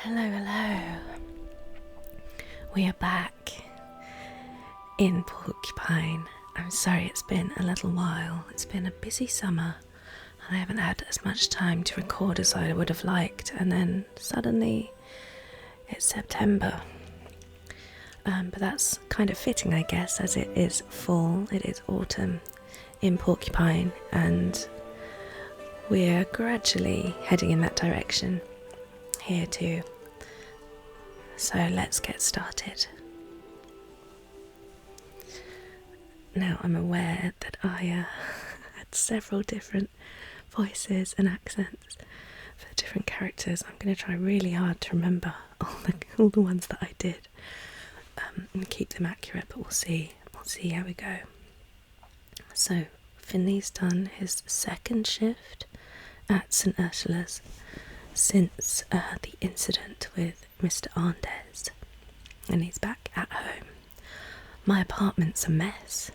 Hello, hello. We are back in Porcupine. I'm sorry it's been a little while. It's been a busy summer and I haven't had as much time to record as I would have liked, and then suddenly it's September. But that's kind of fitting, I guess, as it is fall, it is autumn in Porcupine, and we're gradually heading in that direction here too. So let's get started. Now I'm aware that I had several different voices and accents for different characters. I'm going to try really hard to remember all the ones that I did and keep them accurate, but we'll see how we go. So Finley's done his second shift at St Ursula's since the incident with Mr. Andes, and he's back at home. My apartment's a mess.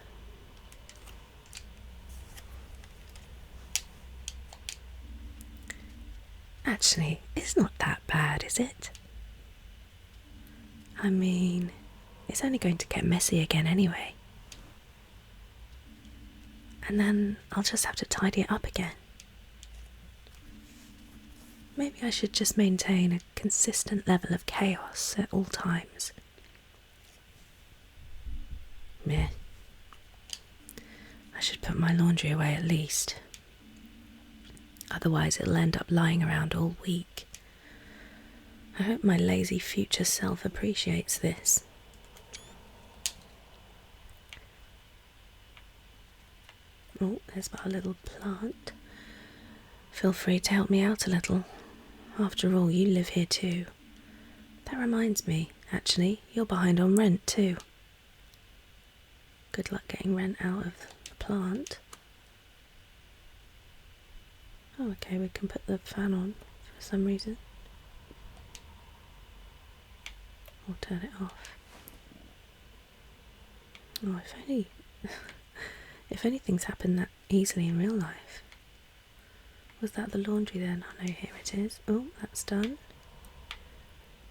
Actually, it's not that bad, is it? I mean, it's only going to get messy again anyway. And then I'll just have to tidy it up again. Maybe I should just maintain a consistent level of chaos at all times. Meh. I should put my laundry away at least. Otherwise it'll end up lying around all week. I hope my lazy future self appreciates this. Oh, there's but a little plant. Feel free to help me out a little. After all, you live here too. That reminds me, actually, you're behind on rent too. Good luck getting rent out of the plant. Oh, okay, we can put the fan on for some reason. Or turn it off. Oh, if anything's happened that easily in real life. Was that the laundry then? Oh no, here it is. Oh, that's done.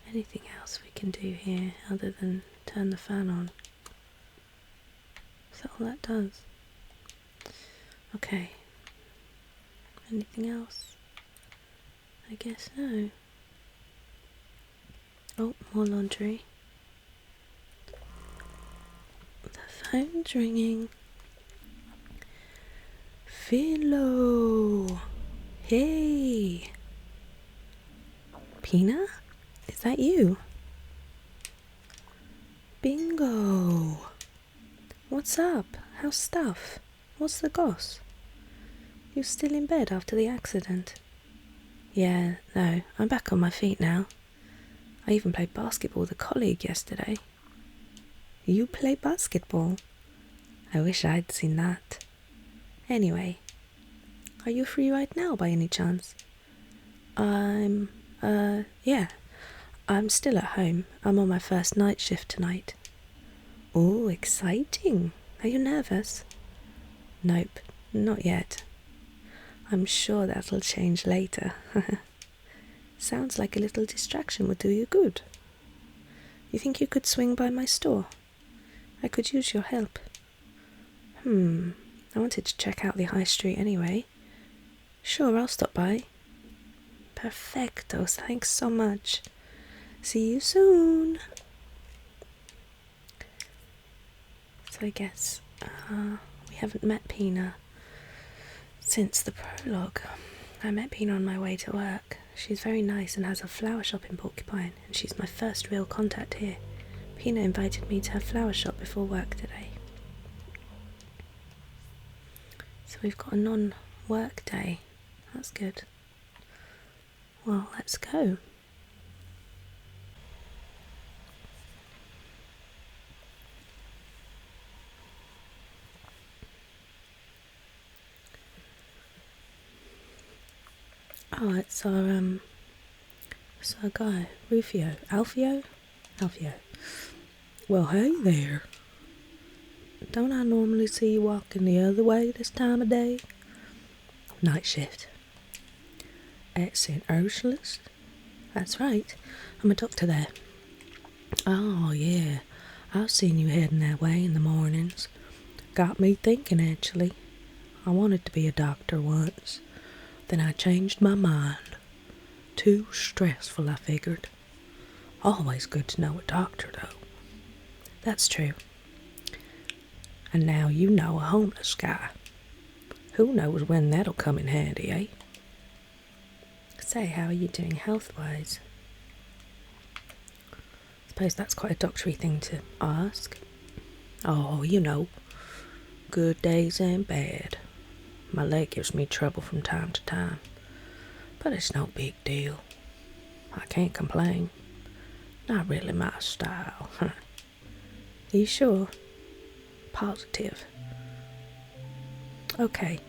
Anything else we can do here other than turn the fan on? Is that all that does? Okay. Anything else? I guess no. Oh, more laundry. The phone's ringing. Philo! Hey! Pina? Is that you? Bingo! What's up? How's stuff? What's the goss? You still in bed after the accident? Yeah, no, I'm back on my feet now. I even played basketball with a colleague yesterday. You play basketball? I wish I'd seen that. Anyway, are you free right now by any chance? Yeah. I'm still at home. I'm on my first night shift tonight. Oh, exciting. Are you nervous? Nope, not yet. I'm sure that'll change later. Sounds like a little distraction would do you good. You think you could swing by my store? I could use your help. I wanted to check out the high street anyway. Sure, I'll stop by. Perfecto, thanks so much. See you soon. So I guess we haven't met Pina since the prologue. I met Pina on my way to work. She's very nice and has a flower shop in Porcupine, and she's my first real contact here. Pina invited me to her flower shop before work today. So we've got a non-work day. That's good. Well, let's go. Oh, it's our guy, Alfio. Well, hey there. Don't I normally see you walking the other way this time of day? Night shift. At St. Ursula's? That's right. I'm a doctor there. Oh, yeah. I've seen you heading that way in the mornings. Got me thinking, actually. I wanted to be a doctor once. Then I changed my mind. Too stressful, I figured. Always good to know a doctor, though. That's true. And now you know a homeless guy. Who knows when that'll come in handy, eh? Say, how are you doing health-wise? Suppose that's quite a doctory thing to ask. Oh, you know, good days and bad. My leg gives me trouble from time to time, but it's no big deal. I can't complain. Not really my style. Are you sure? Positive. Okay,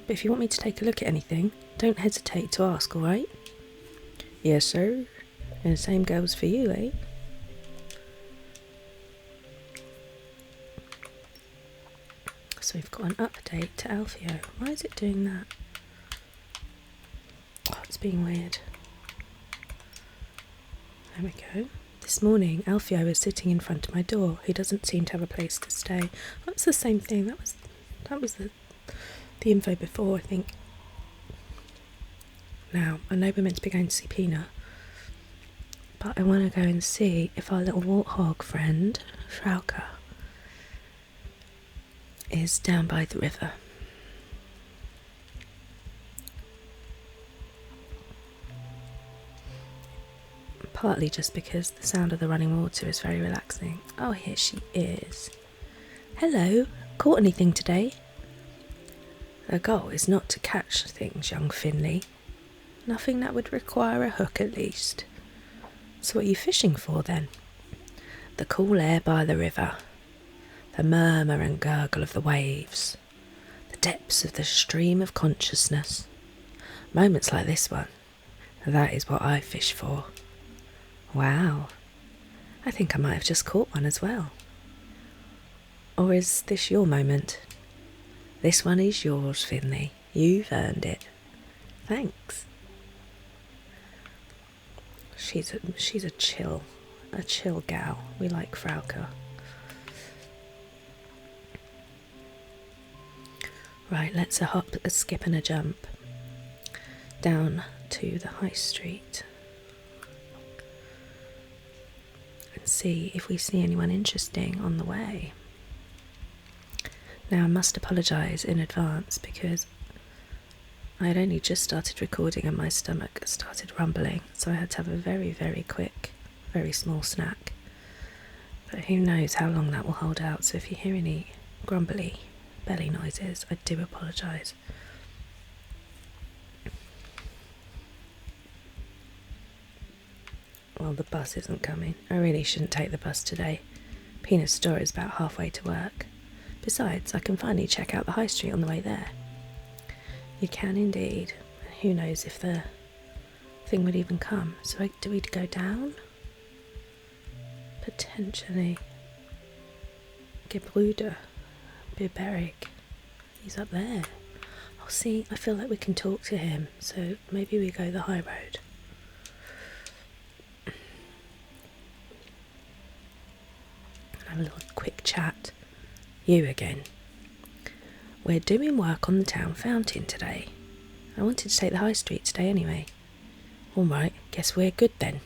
but if you want me to take a look at anything, don't hesitate to ask, alright? Yes, sir. And the same goes for you, eh? So we've got an update to Alfio. Why is it doing that? Oh, it's being weird. There we go. This morning, Alfio was sitting in front of my door. He doesn't seem to have a place to stay. That's the same thing. That was the info before, I think. Now, I know we're meant to be going to see Pina, but I want to go and see if our little warthog friend, Frauke, is down by the river. Partly just because the sound of the running water is very relaxing. Oh, here she is. Hello, caught anything today? The goal is not to catch things, young Finley. Nothing that would require a hook at least. So what are you fishing for then? The cool air by the river, the murmur and gurgle of the waves, the depths of the stream of consciousness. Moments like this one, that is what I fish for. Wow, I think I might have just caught one as well. Or is this your moment? This one is yours, Finley. You've earned it. Thanks. She's a chill gal. We like Frauke. Right, let's a hop, a skip and a jump down to the high street and see if we see anyone interesting on the way. Now I must apologise in advance because I had only just started recording and my stomach started rumbling, so I had to have a very, very quick, very small snack. But who knows how long that will hold out, so if you hear any grumbly belly noises, I do apologise. Well, the bus isn't coming. I really shouldn't take the bus today. Pina's store is about halfway to work. Besides, I can finally check out the high street on the way there. You can indeed. Who knows if the thing would even come. So do we go down? Potentially. Gebruder. Biberik. He's up there. Oh, see, I feel like we can talk to him. So maybe we go the high road. Have a little quick chat. You again. We're doing work on the town fountain today. I wanted to take the high street today anyway. Alright, guess we're good then.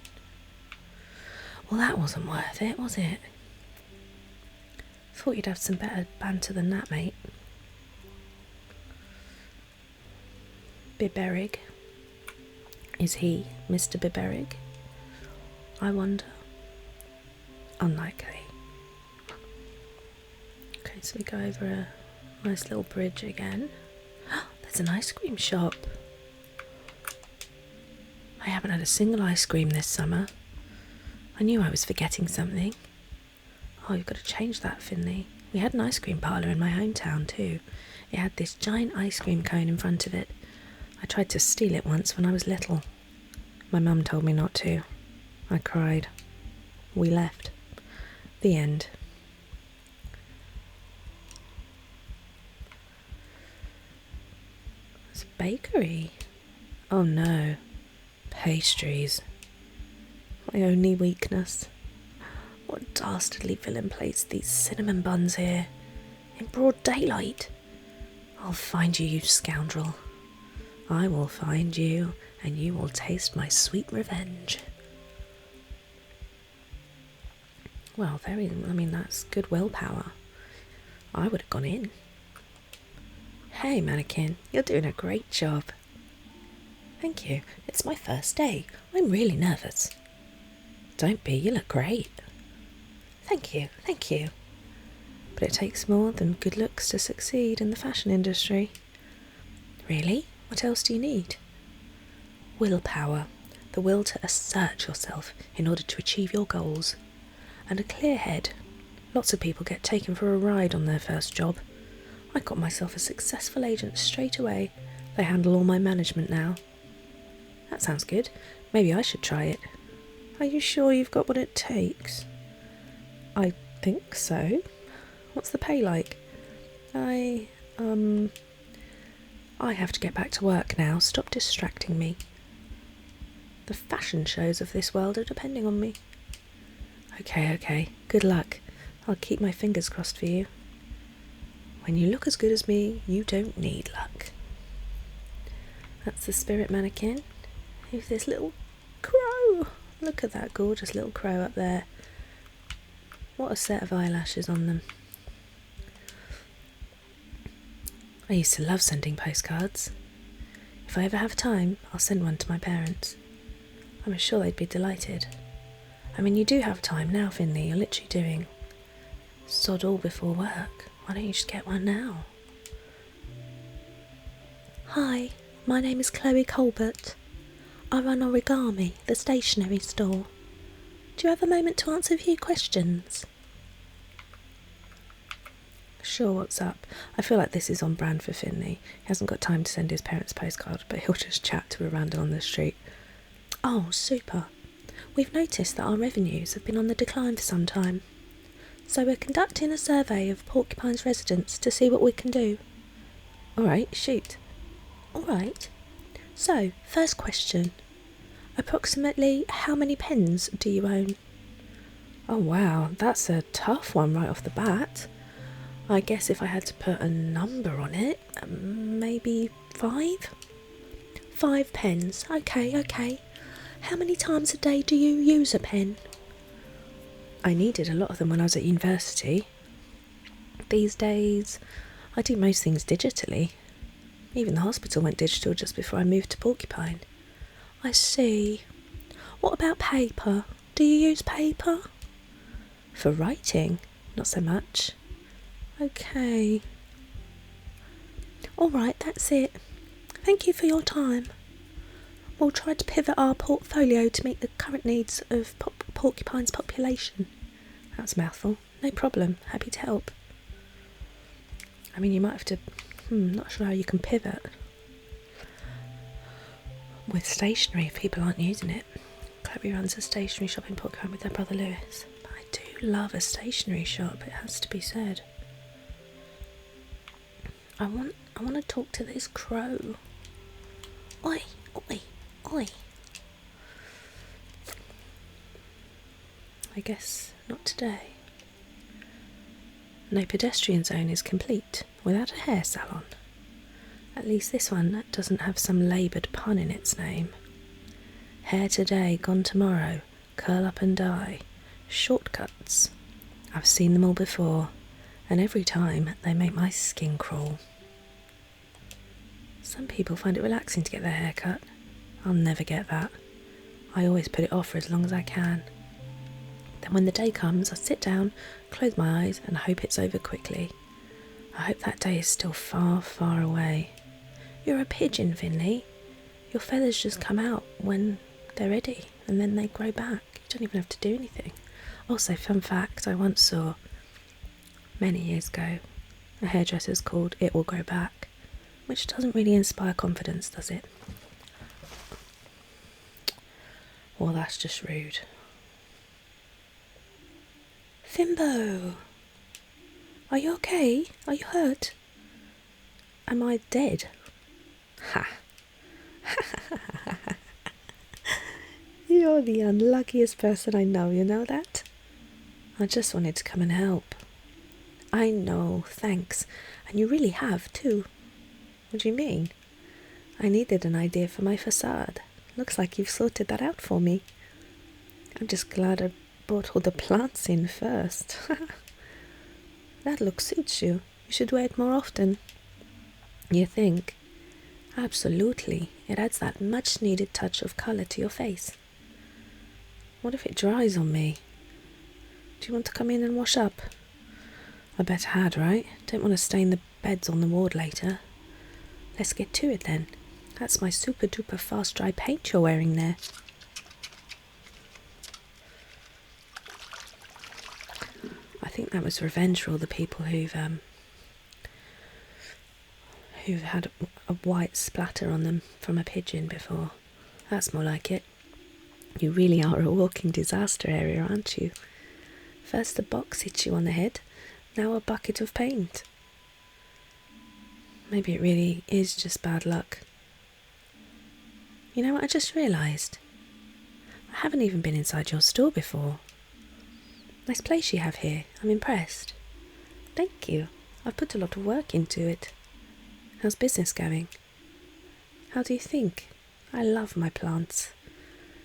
Well, that wasn't worth it, was it? Thought you'd have some better banter than that, mate. Biberig. Is he Mr. Biberig? I wonder. Unlikely. Okay, so we go over a nice little bridge again. There's an ice cream shop. I haven't had a single ice cream this summer. I knew I was forgetting something. Oh, you've got to change that, Finley. We had an ice cream parlour in my hometown too. It had this giant ice cream cone in front of it. I tried to steal it once when I was little. My mum told me not to. I cried. We left. The end. It's a bakery. Oh no. Pastries. My only weakness. What dastardly villain placed these cinnamon buns here? In broad daylight? I'll find you, you scoundrel. I will find you, and you will taste my sweet revenge. Well, that's good willpower. I would have gone in. Hey, mannequin, you're doing a great job. Thank you. It's my first day. I'm really nervous. Don't be, you look great. Thank you. But it takes more than good looks to succeed in the fashion industry. Really? What else do you need? Willpower. The will to assert yourself in order to achieve your goals. And a clear head. Lots of people get taken for a ride on their first job. I got myself a successful agent straight away. They handle all my management now. That sounds good. Maybe I should try it. Are you sure you've got what it takes? I think so. What's the pay like? I have to get back to work now. Stop distracting me. The fashion shows of this world are depending on me. Okay. Good luck. I'll keep my fingers crossed for you. When you look as good as me, you don't need luck. That's the spirit mannequin. Who's this little crow? Look at that gorgeous little crow up there. What a set of eyelashes on them. I used to love sending postcards. If I ever have time, I'll send one to my parents. I'm sure they'd be delighted. You do have time now, Finley. You're literally doing sod all before work. Why don't you just get one now? Hi, my name is Chloe Colbert. I run Origami, the stationery store. Do you have a moment to answer a few questions? Sure, what's up? I feel like this is on brand for Finley. He hasn't got time to send his parents a postcard, but he'll just chat to a random on the street. Oh, super. We've noticed that our revenues have been on the decline for some time. So we're conducting a survey of Porcupine's residents to see what we can do. Alright, shoot. Alright. So, first question. Approximately how many pens do you own? Oh wow, that's a tough one right off the bat. I guess if I had to put a number on it, maybe 5? 5 pens. Okay. How many times a day do you use a pen? I needed a lot of them when I was at university. These days, I do most things digitally. Even the hospital went digital just before I moved to Porcupine. I see. What about paper? Do you use paper? For writing? Not so much. Okay. Alright, that's it. Thank you for your time. We'll try to pivot our portfolio to meet the current needs of Porcupine's population. That's a mouthful. No problem. Happy to help. You might have to... not sure how you can pivot with stationery if people aren't using it. Chloe runs a stationery shop in Porcupine with her brother Lewis. But I do love a stationery shop, it has to be said. I want to talk to this crow. Oi. I guess not today. No pedestrian zone is complete without a hair salon. At least this one doesn't have some laboured pun in its name. Hair today, gone tomorrow, curl up and die. Shortcuts. I've seen them all before, and every time they make my skin crawl. Some people find it relaxing to get their hair cut. I'll never get that. I always put it off for as long as I can. Then when the day comes, I sit down, close my eyes and hope it's over quickly. I hope that day is still far, far away. You're a pigeon, Finley. Your feathers just come out when they're ready and then they grow back. You don't even have to do anything. Also, fun fact, I once saw, many years ago, a hairdresser's called It Will Grow Back, which doesn't really inspire confidence, does it? Well, that's just rude. Fimbo! Are you okay? Are you hurt? Am I dead? Ha! You're the unluckiest person I know, you know that? I just wanted to come and help. I know, thanks. And you really have, too. What do you mean? I needed an idea for my facade. Looks like you've sorted that out for me. I'm just glad I brought all the plants in first. That look suits you. You should wear it more often. You think? Absolutely. It adds that much-needed touch of colour to your face. What if it dries on me? Do you want to come in and wash up? I bet I had, right? Don't want to stain the beds on the ward later. Let's get to it then. That's my super-duper fast-dry paint you're wearing there. I think that was revenge for all the people who've had a white splatter on them from a pigeon before. That's more like it. You really are a walking disaster area, aren't you? First a box hits you on the head, now a bucket of paint. Maybe it really is just bad luck. You know what I just realised? I haven't even been inside your store before. Nice place you have here. I'm impressed. Thank you. I've put a lot of work into it. How's business going? How do you think? I love my plants.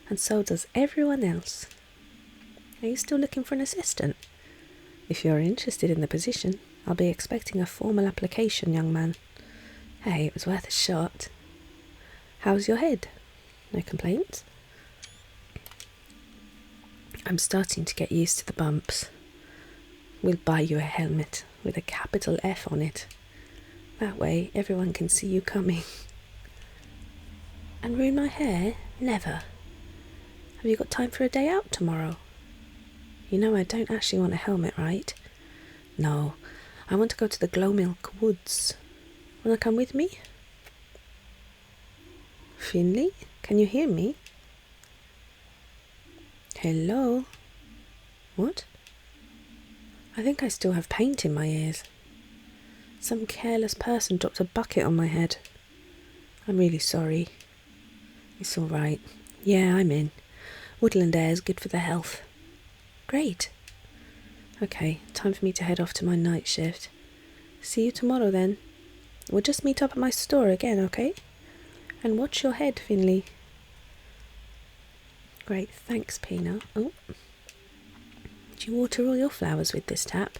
And so does everyone else. Are you still looking for an assistant? If you're interested in the position, I'll be expecting a formal application, young man. Hey, it was worth a shot. How's your head? No complaints? I'm starting to get used to the bumps. We'll buy you a helmet with a capital F on it. That way everyone can see you coming. And ruin my hair? Never. Have you got time for a day out tomorrow? You know I don't actually want a helmet, right? No, I want to go to the Glowmilk Woods. Wanna come with me? Finley, can you hear me? Hello? What? I think I still have paint in my ears. Some careless person dropped a bucket on my head. I'm really sorry. It's all right. Yeah, I'm in. Woodland air's good for the health. Great. Okay, time for me to head off to my night shift. See you tomorrow then. We'll just meet up at my store again, okay? And watch your head, Finley. Great, thanks, Pina. Oh. Do you water all your flowers with this tap?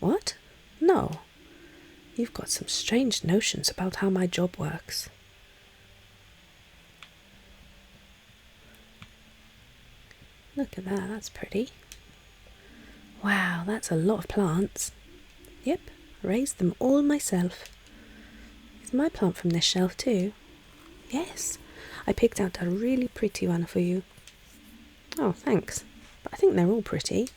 What? No. You've got some strange notions about how my job works. Look at that, that's pretty. Wow, that's a lot of plants. Yep, raised them all myself. Is my plant from this shelf too? Yes, I picked out a really pretty one for you. Oh, thanks. But I think they're all pretty.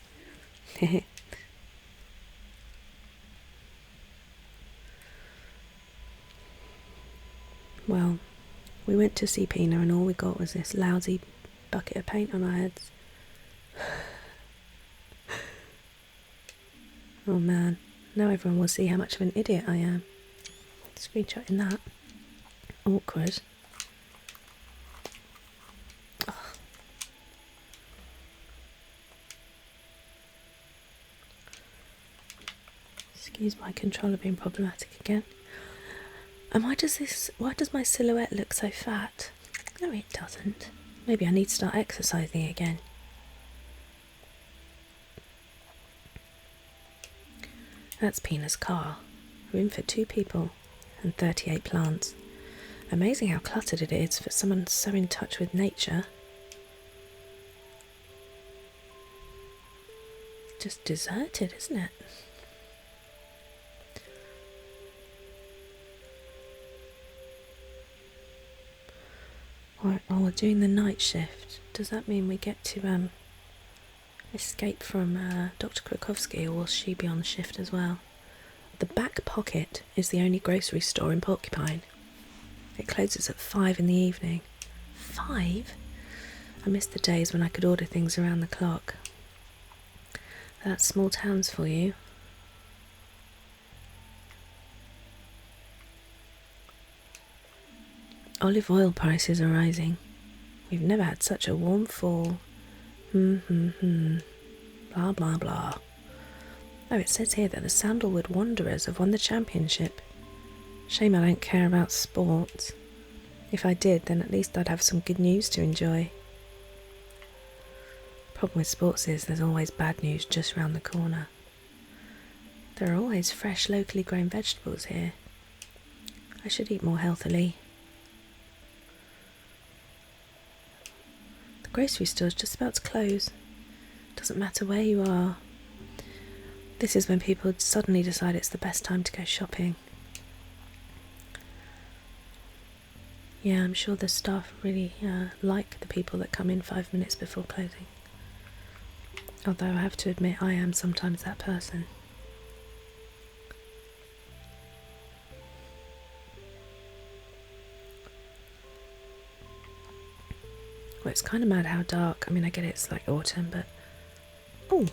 Well, we went to see Pina and all we got was this lousy bucket of paint on our heads. Oh man, now everyone will see how much of an idiot I am. Screenshotting that. Awkward. Ugh. Excuse my controller being problematic again. And why does my silhouette look so fat? No, it doesn't. Maybe I need to start exercising again. That's Pina's car. Room for 2 people and 38 plants. Amazing how cluttered it is for someone so in touch with nature. Just deserted, isn't it? Right, well, we're doing the night shift. Does that mean we get to escape from Dr. Krakowski, or will she be on shift as well? The Back Pocket is the only grocery store in Porcupine. It closes at 5 in the evening. 5? I miss the days when I could order things around the clock. That's small towns for you. Olive oil prices are rising. We've never had such a warm fall. Blah, blah, blah. Oh, it says here that the Sandalwood Wanderers have won the championship. Shame I don't care about sports. If I did, then at least I'd have some good news to enjoy. Problem with sports is there's always bad news just round the corner. There are always fresh, locally grown vegetables here. I should eat more healthily. The grocery store's just about to close. Doesn't matter where you are. This is when people suddenly decide it's the best time to go shopping. Yeah, I'm sure the staff really like the people that come in 5 minutes before closing. Although I have to admit, I am sometimes that person. Well, it's kind of mad how dark. I mean, I get it's like autumn, but... Oh!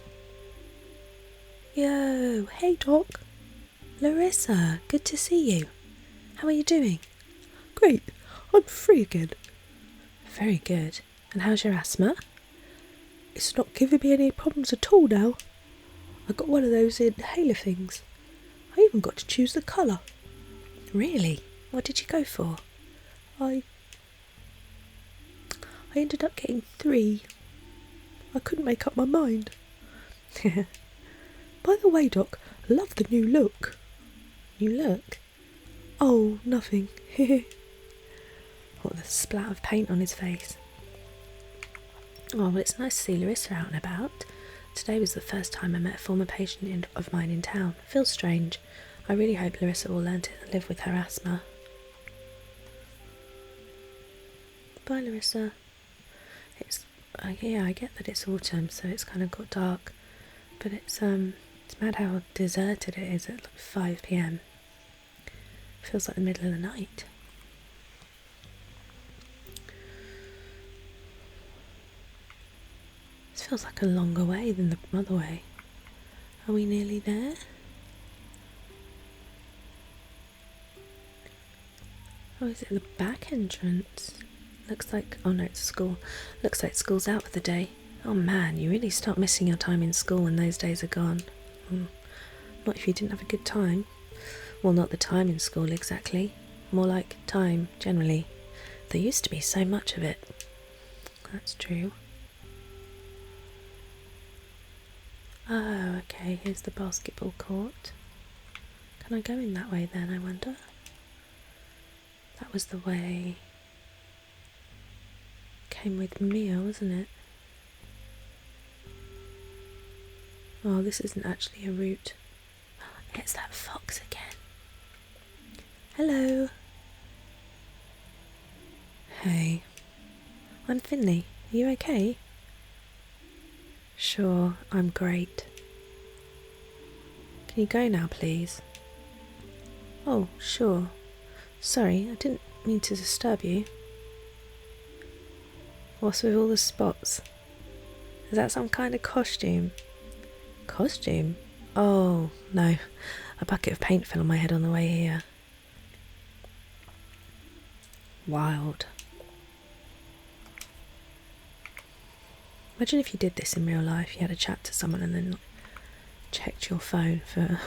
Yo! Hey, Doc! Larissa, good to see you. How are you doing? Great, I'm free again. Very good. And how's your asthma? It's not giving me any problems at all now. I got one of those inhaler things. I even got to choose the colour. Really? What did you go for? I ended up getting 3. I couldn't make up my mind. By the way, Doc, I love the new look. New look? Oh, nothing. What, the splat of paint on his face? Oh, well, it's nice to see Larissa out and about. Today was the first time I met a former patient of mine in town. It feels strange. I really hope Larissa will learn to live with her asthma. Bye, Larissa. It's yeah, I get that it's autumn, so it's kind of got dark, but it's mad how deserted it is at like 5 p.m. Feels like the middle of the night. This feels like a longer way than the other way. Are we nearly there? Oh, is it the back entrance? Looks like... oh no, it's a school. Looks like school's out for the day. Oh man, you really start missing your time in school when those days are gone. Not if you didn't have a good time. Well, not the time in school exactly. More like time, generally. There used to be so much of it. That's true. Oh, okay, here's the basketball court. Can I go in that way then, I wonder? That was the way... came with Mia, wasn't it? Oh, this isn't actually a route. It's that fox again. Hello. Hey. I'm Finley. Are you okay? Sure, I'm great. Can you go now, please? Oh, sure. Sorry, I didn't mean to disturb you. What's with all the spots? Is that some kind of costume? Costume? Oh, no. A bucket of paint fell on my head on the way here. Wild. Imagine if you did this in real life. You had a chat to someone and then checked your phone for...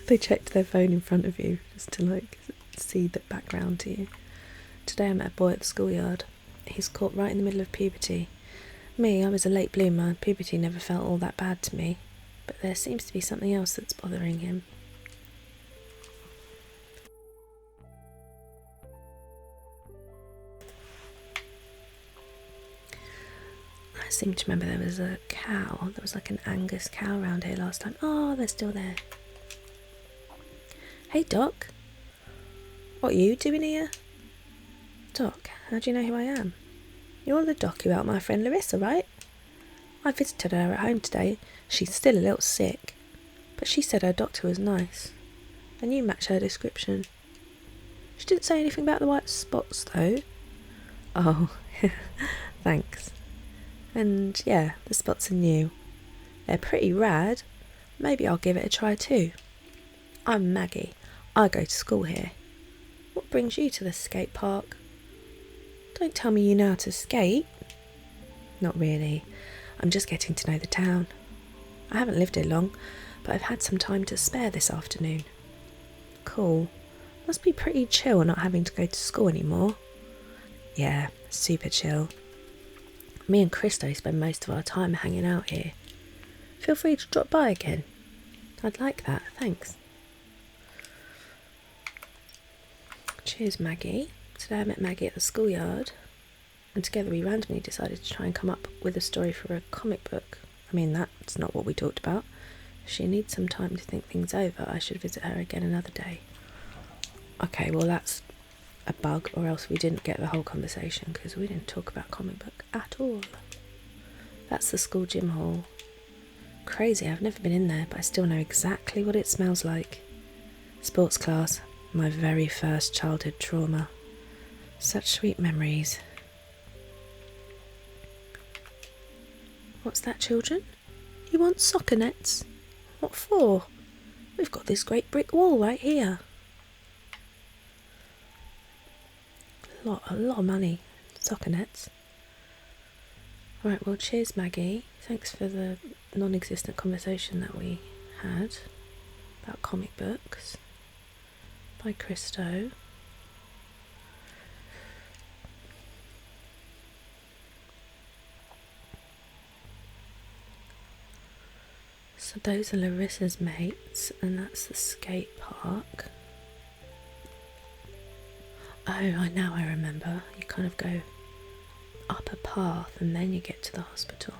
they checked their phone in front of you just to like see the background to you. Today I met a boy at the schoolyard. He's caught right in the middle of puberty. Me, I was a late bloomer. Puberty never felt all that bad to me. But there seems to be something else that's bothering him. I seem to remember there was a cow. There was like an Angus cow around here last time. Oh, they're still there. Hey, Doc. What are you doing here? Doc, how do you know who I am? You're the doc who helped my friend Larissa, right? I visited her at home today. She's still a little sick, but she said her doctor was nice. And you match her description. She didn't say anything about the white spots, though. Oh, thanks. And yeah, the spots are new. They're pretty rad. Maybe I'll give it a try too. I'm Maggie. I go to school here. What brings you to the skate park? Don't tell me you know how to skate. Not really. I'm just getting to know the town. I haven't lived here long, but I've had some time to spare this afternoon. Cool. Must be pretty chill not having to go to school anymore. Yeah, super chill. Me and Christo spend most of our time hanging out here. Feel free to drop by again. I'd like that, thanks. Cheers, Maggie. Today I met Maggie at the schoolyard, and together we randomly decided to try and come up with a story for a comic book. I mean, that's not what we talked about. If she needs some time to think things over, I should visit her again another day. Okay, well that's a bug, or else we didn't get the whole conversation, because we didn't talk about comic book at all. That's the school gym hall. Crazy, I've never been in there, but I still know exactly what it smells like. Sports class, my very first childhood trauma. Such sweet memories. What's that, children? You want soccer nets? What for? We've got this great brick wall right here. A lot of money. Soccer nets. Right, well, cheers, Maggie. Thanks for the non-existent conversation that we had about comic books. Bye, Christo. So those are Larissa's mates, and that's the skate park. Oh, now I remember. You kind of go up a path and then you get to the hospital.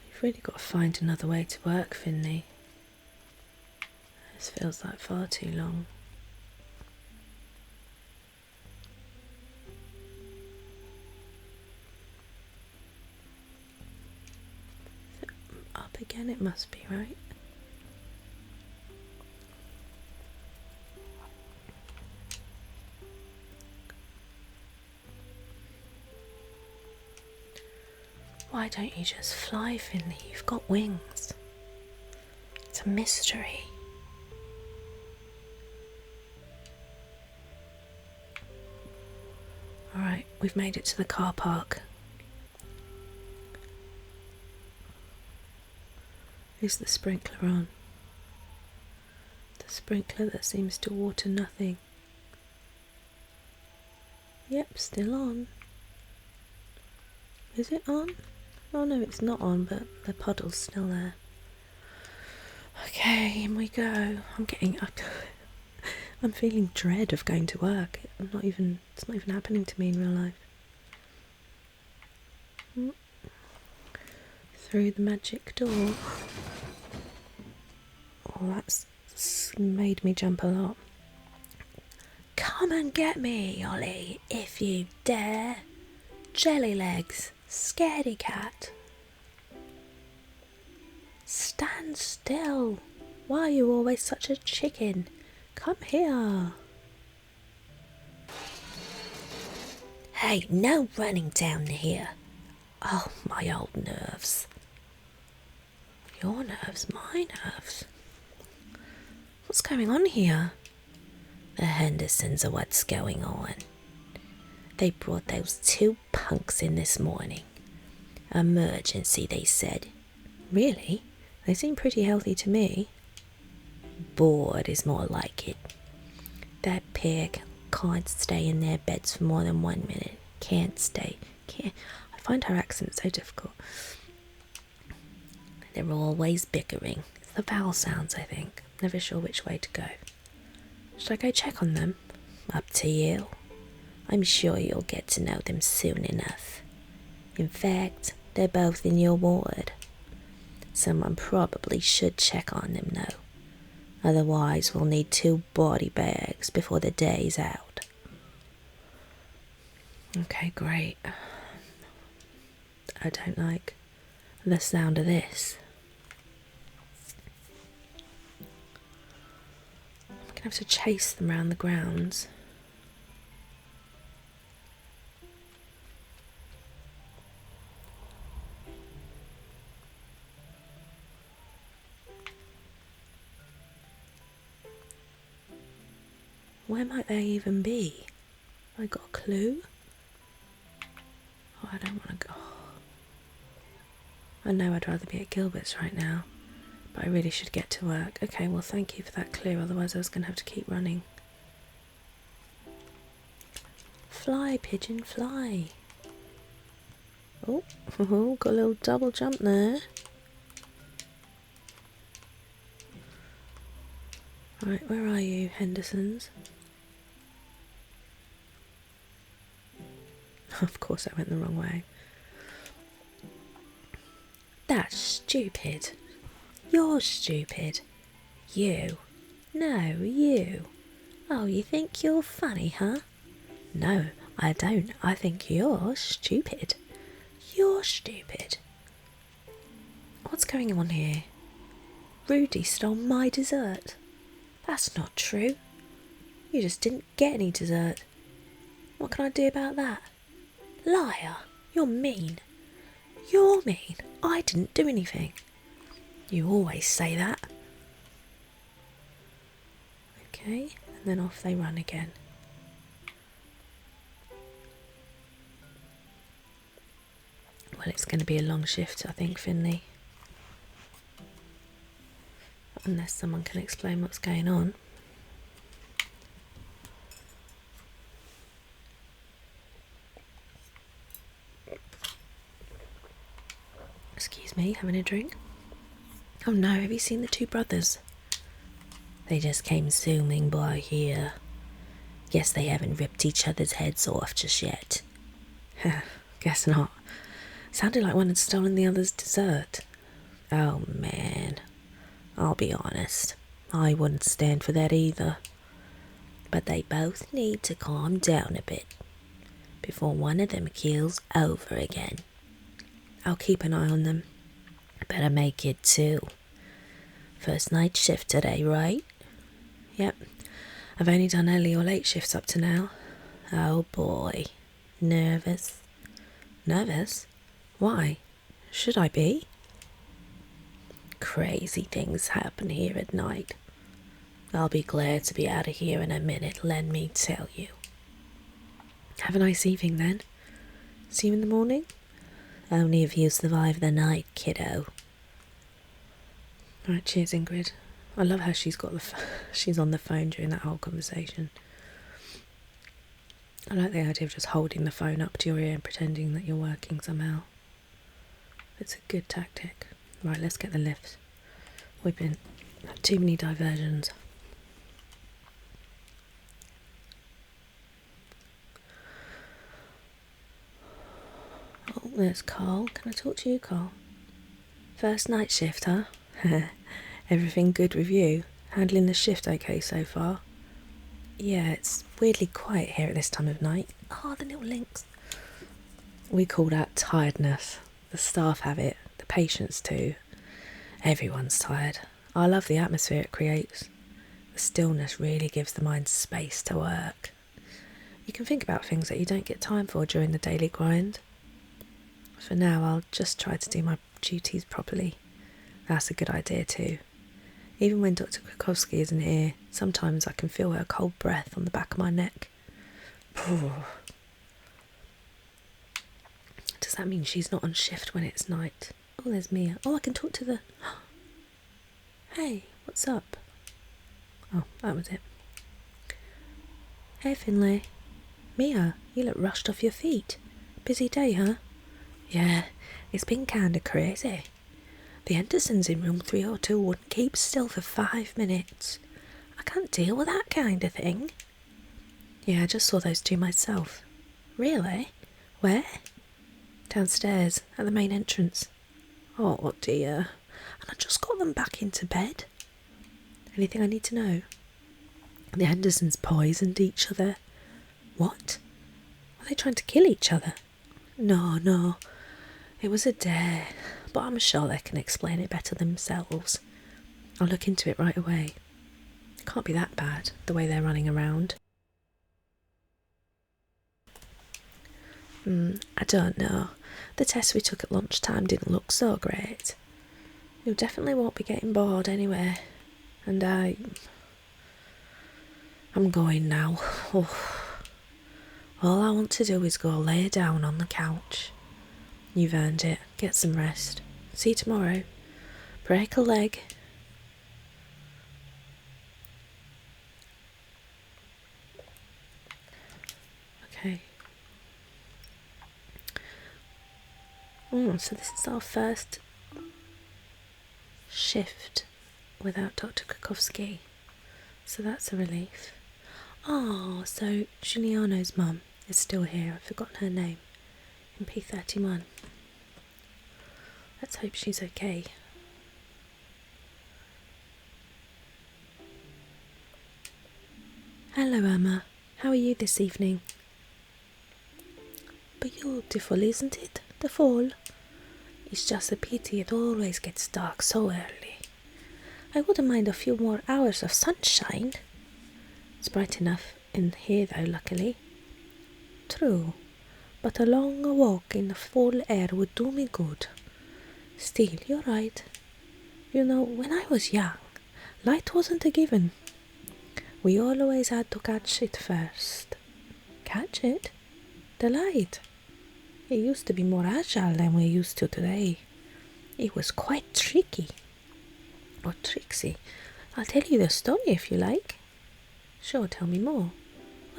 You've really got to find another way to work, Finley. This feels like far too long. Up again, it must be, right? Why don't you just fly, Finley? You've got wings. It's a mystery. Alright, we've made it to the car park. Is the sprinkler on? The sprinkler that seems to water nothing. Yep, still on. Is it on? Oh no, it's not on, but the puddle's still there. Okay, in we go. I'm feeling dread of going to work. It's not even happening to me in real life. Through the magic door. Oh, that's made me jump a lot. Come and get me, Ollie, if you dare. Jelly legs, scaredy cat. Stand still. Why are you always such a chicken? Come here. Hey, no running down here. Oh, my old nerves. Your nerves, my nerves. What's going on here? The Hendersons are what's going on. They brought those two punks in this morning. Emergency, they said. Really? They seem pretty healthy to me. Bored is more like it. That pair can't stay in their beds for more than 1 minute. Can't stay. Can't. I find her accent so difficult. They're always bickering. It's the vowel sounds, I think. Never sure which way to go. Should I go check on them? Up to you. I'm sure you'll get to know them soon enough. In fact, they're both in your ward. Someone probably should check on them, though. Otherwise, we'll need 2 body bags before the day's out. Okay, great. I don't like the sound of this. I'm gonna have to chase them around the grounds. Where might they even be? Have I got a clue? Oh, I don't want to go. I know I'd rather be at Gilbert's right now, but I really should get to work. Okay, well, thank you for that clue, otherwise I was going to have to keep running. Fly, pigeon, fly. Oh, got a little double jump there. Right, where are you, Hendersons? Of course I went the wrong way. That's stupid. You're stupid. You. No, you. Oh, you think you're funny, huh? No, I don't. I think you're stupid. You're stupid. What's going on here? Rudy stole my dessert. That's not true. You just didn't get any dessert. What can I do about that? Liar. You're mean. You're mean. I didn't do anything. You always say that. Okay, and then off they run again. Well, it's going to be a long shift, I think, Finley. Unless someone can explain what's going on. Excuse me, having a drink? Oh no, have you seen the two brothers? They just came zooming by here. Guess they haven't ripped each other's heads off just yet. Guess not. Sounded like one had stolen the other's dessert. Oh man, I'll be honest, I wouldn't stand for that either. But they both need to calm down a bit before one of them keels over again. I'll keep an eye on them. Better make it too. First night shift today, right? Yep. I've only done early or late shifts up to now. Oh boy. Nervous? Nervous? Why? Should I be? Crazy things happen here at night. I'll be glad to be out of here in a minute, let me tell you. Have a nice evening then. See you in the morning? Only if you survive the night, kiddo. Right, cheers, Ingrid. I love how she's got she's on the phone during that whole conversation. I like the idea of just holding the phone up to your ear and pretending that you're working somehow. It's a good tactic. Right, let's get the lift. We've been too many diversions. Oh, there's Carl. Can I talk to you, Carl? First night shift, huh? Everything good with you? Handling the shift okay so far? Yeah, it's weirdly quiet here at this time of night. Oh, the little lynx. We call that tiredness. The staff have it, the patients too. Everyone's tired. I love the atmosphere it creates. The stillness really gives the mind space to work. You can think about things that you don't get time for during the daily grind. For now, I'll just try to do my duties properly. That's a good idea too. Even when Dr. Krakowski isn't here, sometimes I can feel her cold breath on the back of my neck. Does that mean she's not on shift when it's night? Oh, there's Mia. Oh, I can talk to the... Hey, what's up? Oh, that was it. Hey, Finley. Mia, you look rushed off your feet. Busy day, huh? Yeah, it's been kinda crazy. The Hendersons in room 302 wouldn't keep still for 5 minutes. I can't deal with that kind of thing. Yeah, I just saw those two myself. Really? Where? Downstairs, at the main entrance. Oh dear. And I just got them back into bed. Anything I need to know? The Hendersons poisoned each other. What? Are they trying to kill each other? No. It was a dare, but I'm sure they can explain it better themselves. I'll look into it right away. It can't be that bad, the way they're running around. I don't know. The test we took at lunchtime didn't look so great. You definitely won't be getting bored anyway. And I'm going now. Oh. All I want to do is go lay down on the couch. You've earned it. Get some rest. See you tomorrow. Break a leg. Okay. Oh, so this is our first shift without Dr. Krakowski. So that's a relief. Oh, so Giuliano's mum is still here. I've forgotten her name. In P31. Let's hope she's okay. Hello, Emma. How are you this evening? Beautiful, isn't it? The fall. It's just a pity it always gets dark so early. I wouldn't mind a few more hours of sunshine. It's bright enough in here though, luckily. True, but a long walk in the fall air would do me good. Still, you're right. You know, when I was young, light wasn't a given. We always had to catch it first. Catch it? The light. It used to be more agile than we're used to today. It was quite tricky. Or tricksy. I'll tell you the story if you like. Sure, tell me more.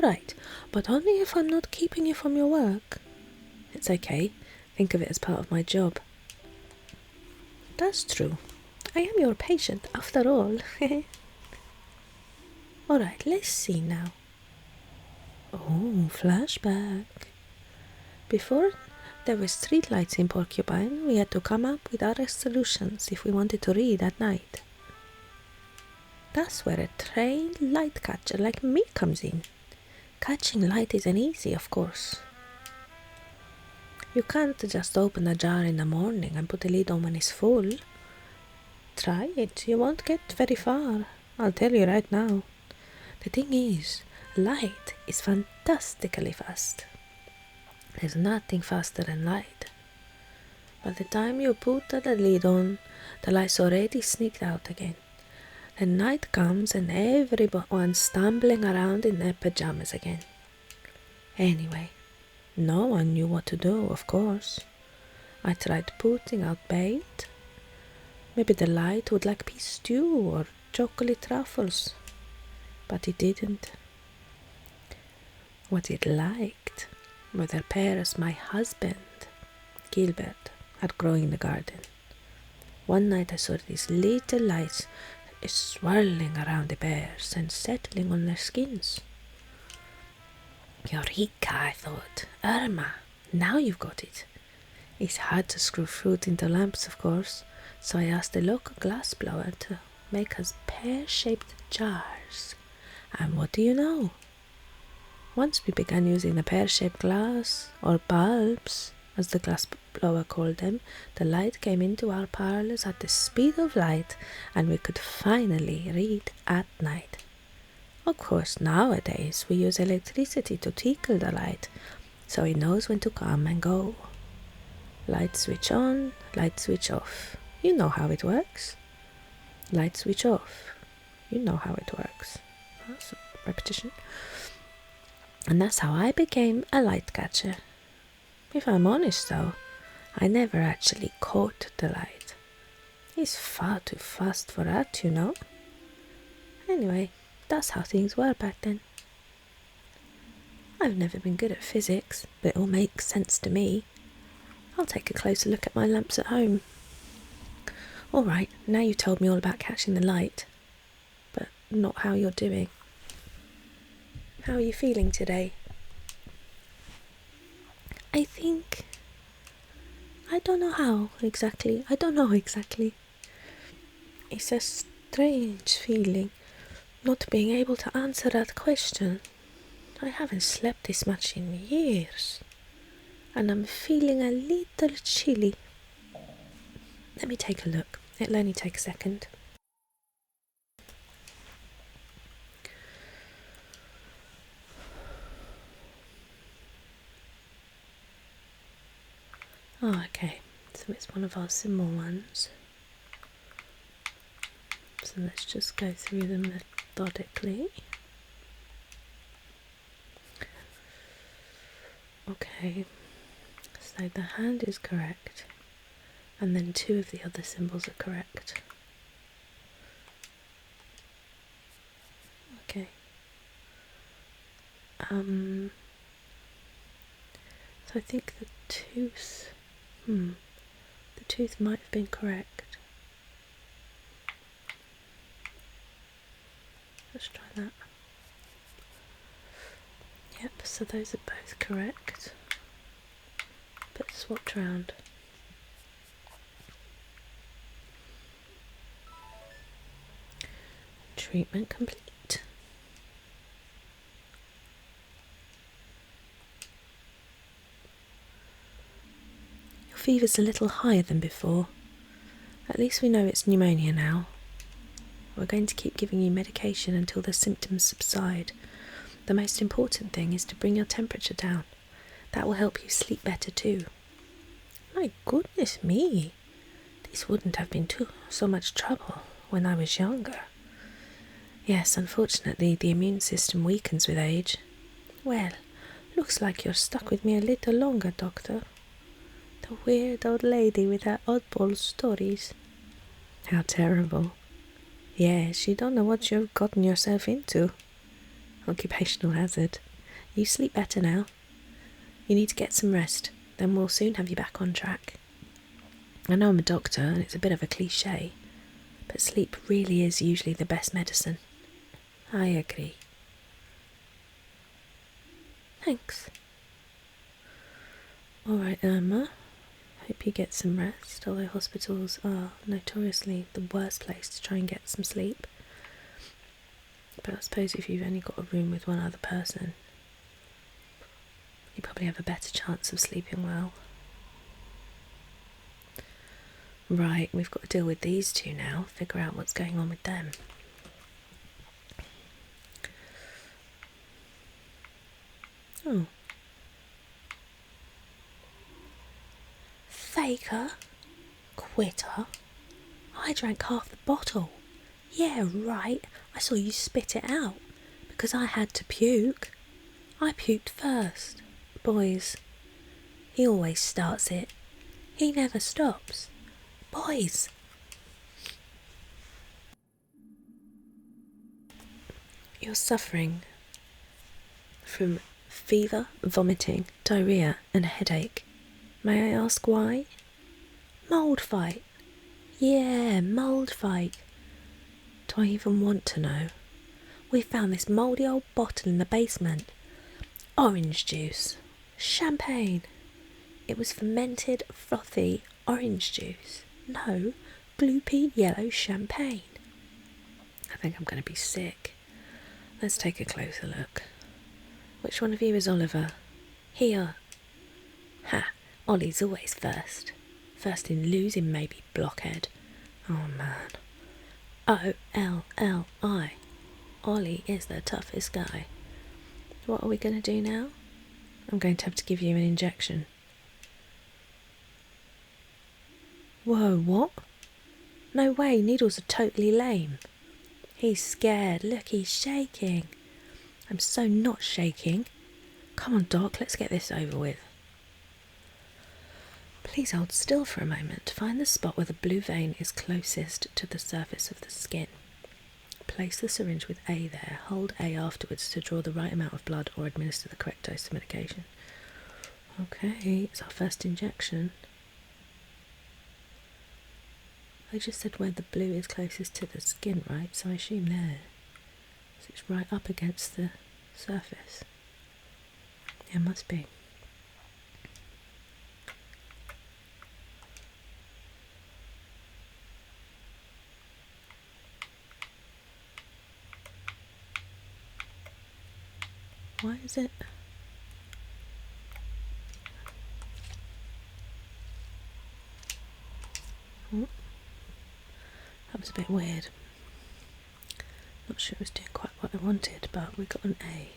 Right, but only if I'm not keeping you from your work. It's okay. Think of it as part of my job. That's true. I am your patient, after all. Alright, let's see now. Oh, flashback. Before there were street lights in Porcupine, we had to come up with our solutions if we wanted to read at night. That's where a trained light catcher like me comes in. Catching light isn't easy, of course. You can't just open a jar in the morning and put the lid on when it's full. Try it, you won't get very far, I'll tell you right now. The thing is, light is fantastically fast. There's nothing faster than light. By the time you put the lid on, the light's already sneaked out again. The night comes and everyone's stumbling around in their pajamas again. Anyway, no one knew what to do, of course. I tried putting out bait. Maybe the light would like beef stew or chocolate truffles. But it didn't. What it liked were the pears my husband, Gilbert, had growing in the garden. One night I saw these little lights swirling around the pears and settling on their skins. Eureka, I thought. Irma, now you've got it. It's hard to screw fruit into lamps, of course, so I asked the local glass blower to make us pear-shaped jars. And what do you know? Once we began using the pear-shaped glass, or bulbs, as the glass blower called them, the light came into our parlours at the speed of light, and we could finally read at night. Of course, nowadays we use electricity to tickle the light, so it knows when to come and go. Light switch on, light switch off. You know how it works. Light switch off. You know how it works. That's a repetition. And that's how I became a light catcher. If I'm honest though, I never actually caught the light. It's far too fast for that, you know. Anyway, that's how things were back then. I've never been good at physics, but it all makes sense to me. I'll take a closer look at my lamps at home. Alright, now you told me all about catching the light, but not how you're doing. How are you feeling today? I think... I don't know exactly. It's a strange feeling, not being able to answer that question. I haven't slept this much in years, and I'm feeling a little chilly. Let me take a look. It'll only take a second. Oh, okay, so it's one of our symbol ones. So let's just go through them methodically. Okay, so the hand is correct, and then 2 of the other symbols are correct. Okay. So I think the tooth might have been correct. Let's try that. Yep, so those are both correct, but swapped round. Treatment complete. Your fever's a little higher than before. At least we know it's pneumonia now. We're going to keep giving you medication until the symptoms subside. The most important thing is to bring your temperature down. That will help you sleep better too. My goodness me, this wouldn't have been so much trouble when I was younger. Yes, unfortunately, the immune system weakens with age. Well, looks like you're stuck with me a little longer, Doctor. The weird old lady with her oddball stories. How terrible. Yes, you don't know what you've gotten yourself into. Occupational hazard. You sleep better now. You need to get some rest, then we'll soon have you back on track. I know I'm a doctor and it's a bit of a cliche, but sleep really is usually the best medicine. I agree. Thanks. Alright, Irma. Hope you get some rest, although hospitals are notoriously the worst place to try and get some sleep. But I suppose if you've only got a room with one other person, you probably have a better chance of sleeping well. Right, we've got to deal with these 2 now, figure out what's going on with them. Oh. Faker? Quitter? I drank half the bottle. Yeah, right, I saw you spit it out, because I had to puke. I puked first. Boys, he always starts it. He never stops. Boys! You're suffering from fever, vomiting, diarrhea and a headache. May I ask why? Mould fight. Yeah, mould fight. Do I even want to know? We found this mouldy old bottle in the basement. Orange juice. Champagne. It was fermented, frothy orange juice. No, gloopy yellow champagne. I think I'm going to be sick. Let's take a closer look. Which one of you is Oliver? Here. Ha, Ollie's always first. First in losing, maybe, blockhead. Oh man. O-L-L-I. Ollie is the toughest guy. What are we going to do now? I'm going to have to give you an injection. Whoa, what? No way, needles are totally lame. He's scared. Look, he's shaking. I'm so not shaking. Come on, Doc, let's get this over with. Please hold still for a moment. Find the spot where the blue vein is closest to the surface of the skin. Place the syringe with A there. Hold A afterwards to draw the right amount of blood or administer the correct dose of medication. Okay, it's our first injection. I just said where the blue is closest to the skin, right? So I assume there. So it's right up against the surface. Yeah, must be. Why is it? Oh, that was a bit weird. Not sure it was doing quite what I wanted, but we got an A.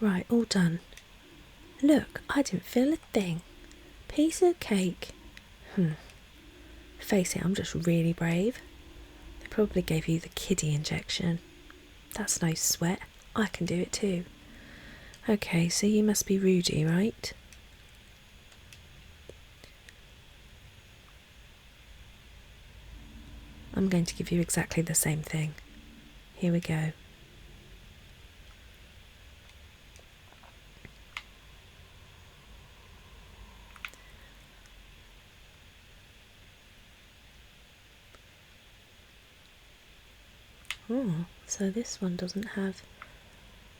Right, all done. Look, I didn't feel a thing. Piece of cake. Face it, I'm just really brave. They probably gave you the kiddie injection. That's no sweat. I can do it too. Okay, so you must be Rudy, right? I'm going to give you exactly the same thing. Here we go. Oh, so this one doesn't have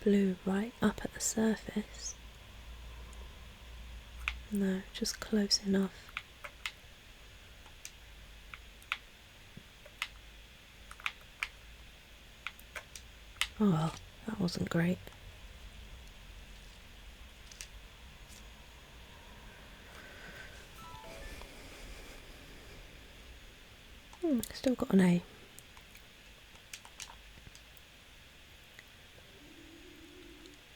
blue right up at the surface. No, just close enough. Oh well, that wasn't great. Still got an A.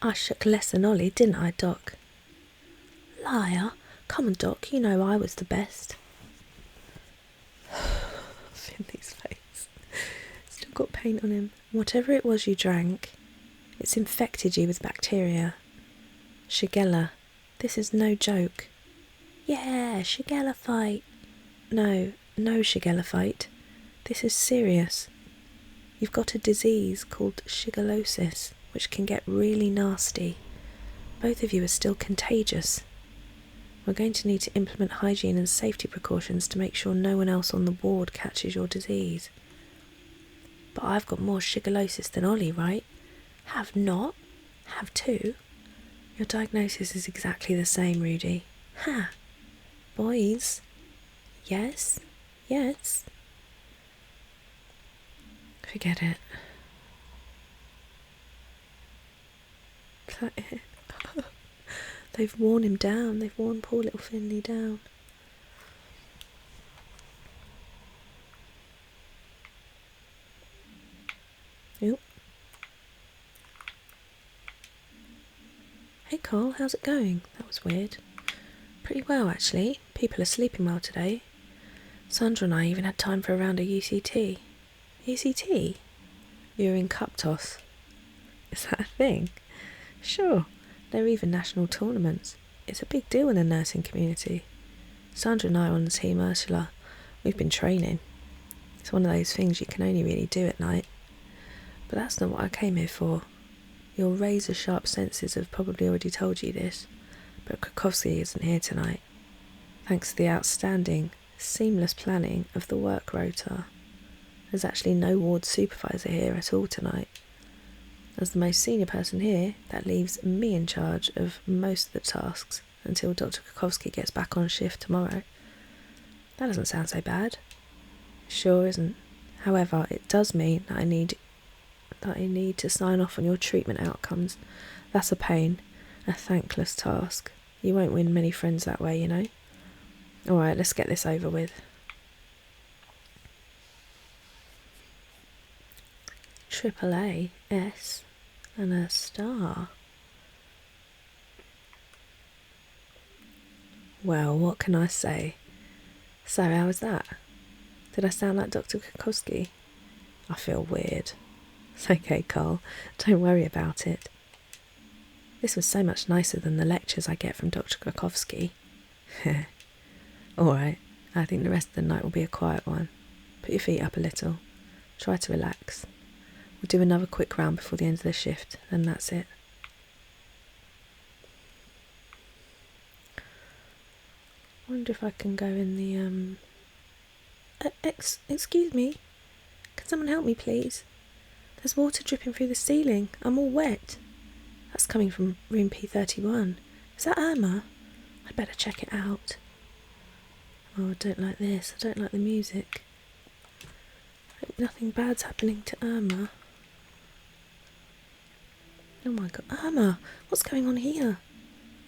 I shook less than Ollie, didn't I, Doc? Liar. Come on, Doc, you know I was the best. Finley's face. Still got paint on him. Whatever it was you drank, it's infected you with bacteria. Shigella. This is no joke. Yeah, Shigella fight. No Shigella fight. This is serious. You've got a disease called shigellosis, which can get really nasty. Both of you are still contagious. We're going to need to implement hygiene and safety precautions to make sure no one else on the ward catches your disease. But I've got more shigellosis than Ollie, right? Have not? Have too? Your diagnosis is exactly the same, Rudy. Ha! Boys? Yes? Yes? Forget it. Is that it? They've worn him down. They've worn poor little Finley down. Oop. Hey Carl, how's it going? That was weird. Pretty well, actually. People are sleeping well today. Sandra and I even had time for a round of UCT. UCT? You're in cup toss. Is that a thing? Sure. There are even national tournaments. It's a big deal in the nursing community. Sandra and I are on the team Ursula. We've been training. It's one of those things you can only really do at night. But that's not what I came here for. Your razor-sharp senses have probably already told you this, but Krakowski isn't here tonight. Thanks to the outstanding, seamless planning of the work rota. There's actually no ward supervisor here at all tonight. As the most senior person here, that leaves me in charge of most of the tasks until Dr. Krakowski gets back on shift tomorrow. That doesn't sound so bad. Sure isn't. However, it does mean that I need to sign off on your treatment outcomes. That's a pain, a thankless task. You won't win many friends that way, you know. Alright, let's get this over with. AAA, S, and a star. Well, what can I say? So, how was that? Did I sound like Dr. Krakowski? I feel weird. It's okay, Carl. Don't worry about it. This was so much nicer than the lectures I get from Dr. Krakowski. Alright, I think the rest of the night will be a quiet one. Put your feet up a little. Try to relax. We'll do another quick round before the end of the shift, and that's it. I wonder if I can go in the, excuse me? Can someone help me, please? There's water dripping through the ceiling. I'm all wet. That's coming from room P31. Is that Irma? I'd better check it out. Oh, I don't like this. I don't like the music. I hope nothing bad's happening to Irma. Oh my god. Irma, what's going on here?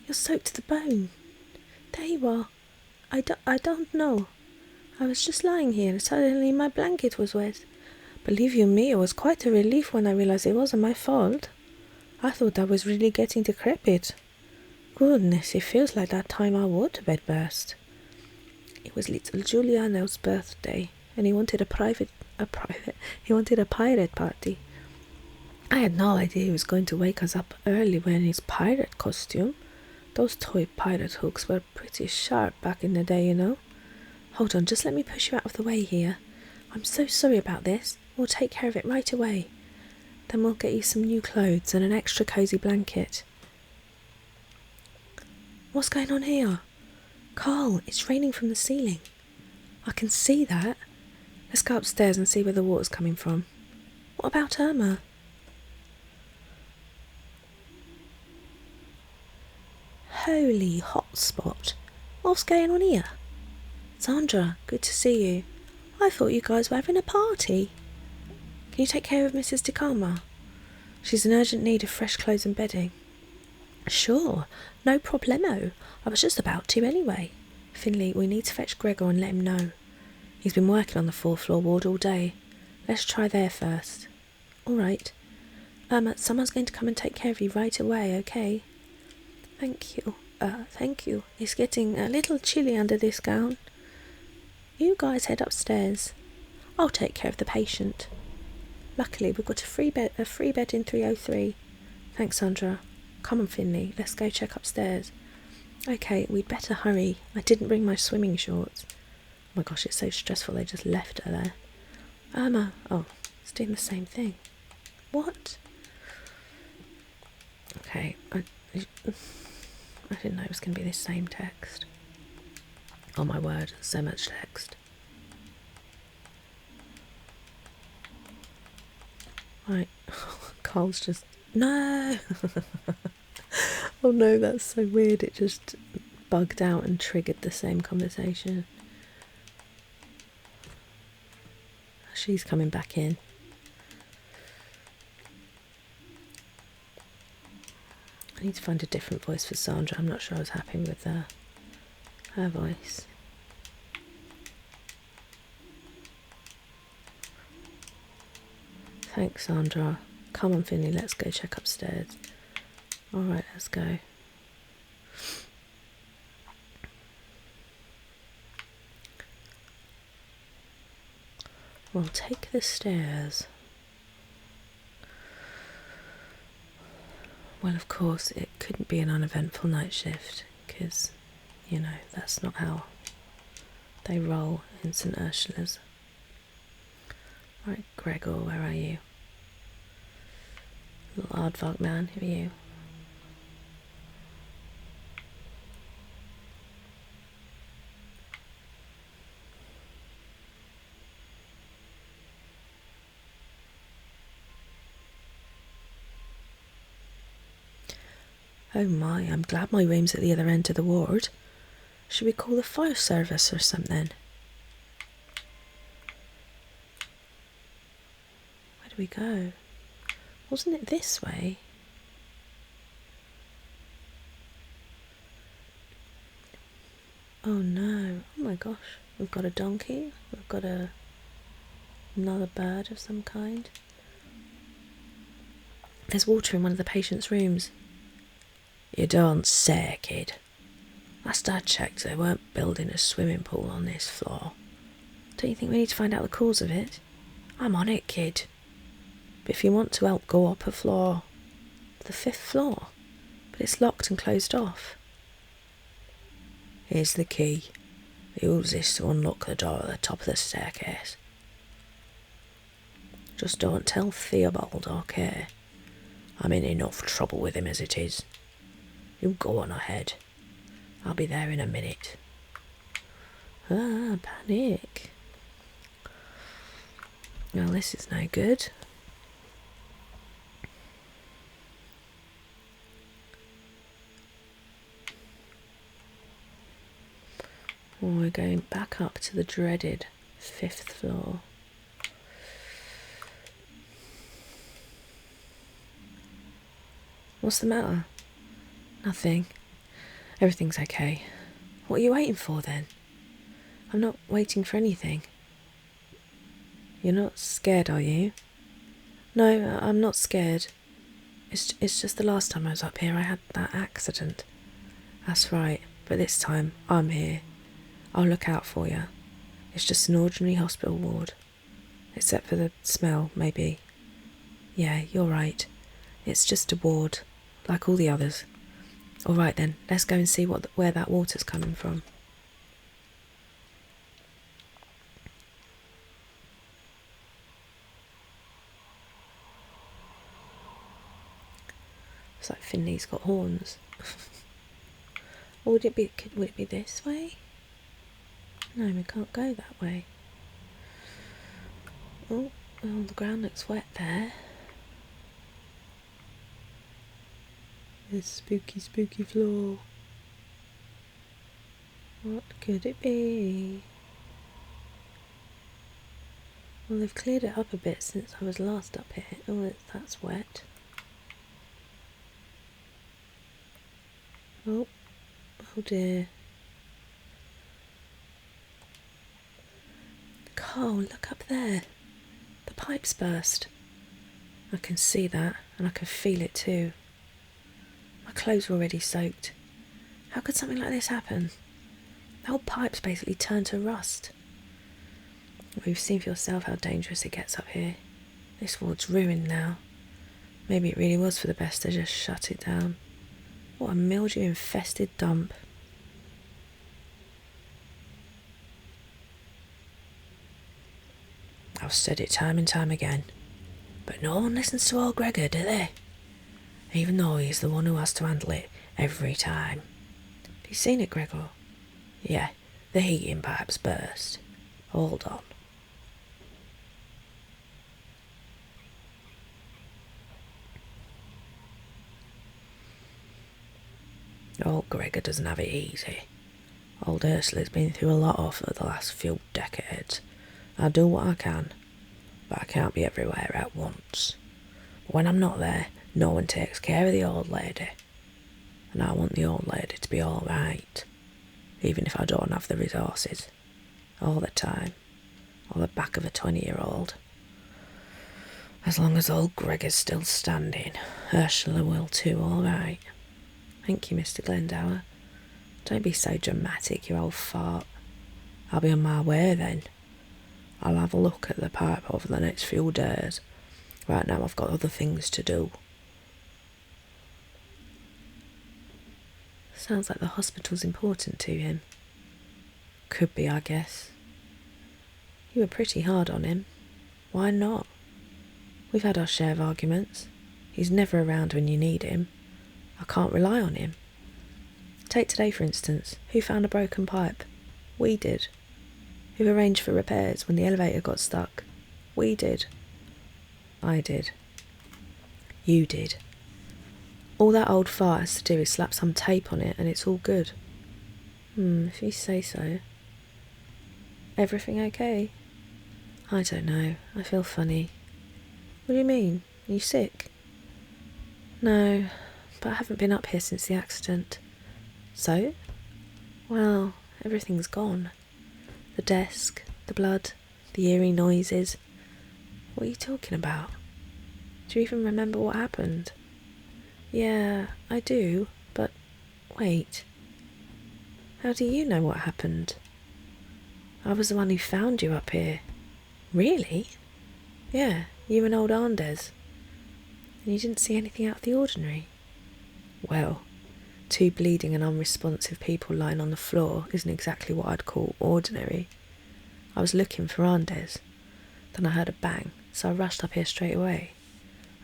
You're soaked to the bone. There you are. I don't know. I was just lying here and suddenly my blanket was wet. Believe you me, it was quite a relief when I realized it wasn't my fault. I thought I was really getting decrepit. Goodness, it feels like that time our waterbed burst. It was little Giuliano's birthday, and he wanted a pirate party. I had no idea he was going to wake us up early wearing his pirate costume. Those toy pirate hooks were pretty sharp back in the day, you know. Hold on, just let me push you out of the way here. I'm so sorry about this. We'll take care of it right away. Then we'll get you some new clothes and an extra cosy blanket. What's going on here? Carl, it's raining from the ceiling. I can see that. Let's go upstairs and see where the water's coming from. What about Irma? Holy hotspot. What's going on here? Sandra, good to see you. I thought you guys were having a party. Can you take care of Mrs. DeCalma? She's in urgent need of fresh clothes and bedding. Sure, no problemo. I was just about to anyway. Finley, we need to fetch Gregor and let him know. He's been working on the 4th floor ward all day. Let's try there first. All right. Someone's going to come and take care of you right away, okay? Thank you. Thank you. It's getting a little chilly under this gown. You guys head upstairs. I'll take care of the patient. Luckily, we've got a free bed in 303. Thanks, Sandra. Come on, Finley. Let's go check upstairs. Okay, we'd better hurry. I didn't bring my swimming shorts. Oh my gosh, it's so stressful they just left her there. Irma. Oh, it's doing the same thing. What? Okay, I didn't know it was going to be this same text. Oh my word, so much text. Right, Carl's just... No! Oh no, that's so weird. It just bugged out and triggered the same conversation. She's coming back in. I need to find a different voice for Sandra. I'm not sure I was happy with her voice. Thanks, Sandra. Come on, Finley, let's go check upstairs. Alright, let's go. We'll take the stairs. Well, of course, it couldn't be an uneventful night shift, because, you know, that's not how they roll in St. Ursula's. Right, Gregor, where are you? Little aardvark man, who are you? Oh my, I'm glad my room's at the other end of the ward. Should we call the fire service or something? Where do we go? Wasn't it this way? Oh no, oh my gosh. We've got a donkey, we've got another bird of some kind. There's water in one of the patient's rooms. You don't say, kid. Last I checked, they weren't building a swimming pool on this floor. Don't you think we need to find out the cause of it? I'm on it, kid. But if you want to help, go up a floor. The 5th floor. But it's locked and closed off. Here's the key. Use this to unlock the door at the top of the staircase. Just don't tell Theobald, okay? I'm in enough trouble with him as it is. You go on ahead. I'll be there in a minute. Ah, panic. Well, this is no good. Oh, we're going back up to the dreaded 5th floor. What's the matter? Nothing. Everything's okay. What are you waiting for then? I'm not waiting for anything. You're not scared, are you? No, I'm not scared. It's just the last time I was up here I had that accident. That's right, but this time I'm here. I'll look out for you. It's just an ordinary hospital ward. Except for the smell, maybe. Yeah, you're right. It's just a ward, like all the others. All right then, let's go and see where that water's coming from. It's like Finley's got horns. Or would it be this way? No, we can't go that way. Oh, the ground looks wet there. This spooky, spooky floor. What could it be? Well, they've cleared it up a bit since I was last up here. Oh, that's wet. Oh dear. Carl, look up there. The pipe's burst. I can see that, and I can feel it too. My clothes were already soaked. How could something like this happen? The whole pipe's basically turned to rust. You've seen for yourself how dangerous it gets up here. This ward's ruined now. Maybe it really was for the best to just shut it down. What a mildew-infested dump. I've said it time and time again, but no one listens to old Gregor, do they? Even though he's the one who has to handle it every time. Have you seen it, Gregor? Yeah, the heating pipes burst. Hold on. Old Gregor doesn't have it easy. Old Ursula's been through a lot over the last few decades. I do what I can, but I can't be everywhere at once. But when I'm not there, no one takes care of the old lady. And I want the old lady to be alright, even if I don't have the resources, all the time, or the back of a 20-year-old. As long as old Gregor's still standing, Ursula will too, alright. Thank you, Mr. Glendower. Don't be so dramatic, you old fart. I'll be on my way then. I'll have a look at the pipe over the next few days. Right now I've got other things to do. Sounds like the hospital's important to him. Could be, I guess. You were pretty hard on him. Why not? We've had our share of arguments. He's never around when you need him. I can't rely on him. Take today, for instance. Who found a broken pipe? We did. Who arranged for repairs when the elevator got stuck? We did. I did. You did. All that old fart has to do is slap some tape on it and it's all good. If you say so. Everything okay? I don't know. I feel funny. What do you mean? Are you sick? No, but I haven't been up here since the accident. So? Well, everything's gone. The desk, the blood, the eerie noises. What are you talking about? Do you even remember what happened? Yeah, I do, but wait. How do you know what happened? I was the one who found you up here. Really? Yeah, you and old Andes. And you didn't see anything out of the ordinary? Well, two bleeding and unresponsive people lying on the floor isn't exactly what I'd call ordinary. I was looking for Andes. Then I heard a bang, so I rushed up here straight away.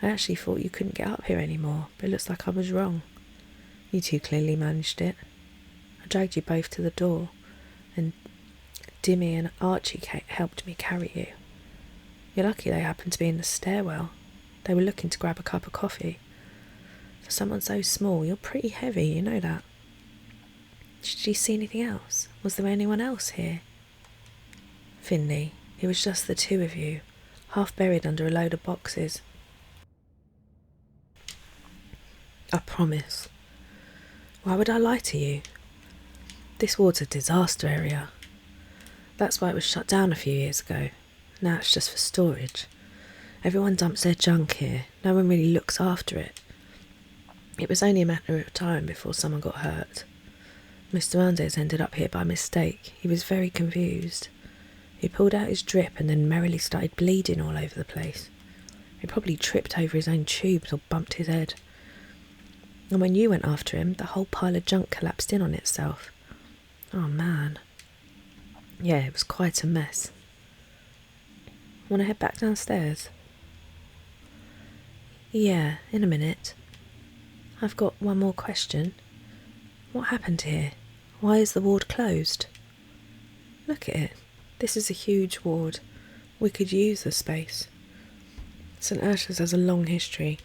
I actually thought you couldn't get up here anymore, but it looks like I was wrong. You two clearly managed it. I dragged you both to the door, and Dimmy and Archie helped me carry you. You're lucky they happened to be in the stairwell. They were looking to grab a cup of coffee. For someone so small, you're pretty heavy, you know that. Did you see anything else? Was there anyone else here? Finley, it was just the two of you, half buried under a load of boxes. I promise. Why would I lie to you? This ward's a disaster area. That's why it was shut down a few years ago. Now it's just for storage. Everyone dumps their junk here. No one really looks after it. It was only a matter of time before someone got hurt. Mr. Andes ended up here by mistake. He was very confused. He pulled out his drip and then merrily started bleeding all over the place. He probably tripped over his own tubes or bumped his head. And when you went after him, the whole pile of junk collapsed in on itself. Oh man. Yeah, it was quite a mess. Want to head back downstairs? Yeah, in a minute. I've got one more question. What happened here? Why is the ward closed? Look at it. This is a huge ward. We could use the space. St Ursula's has a long history.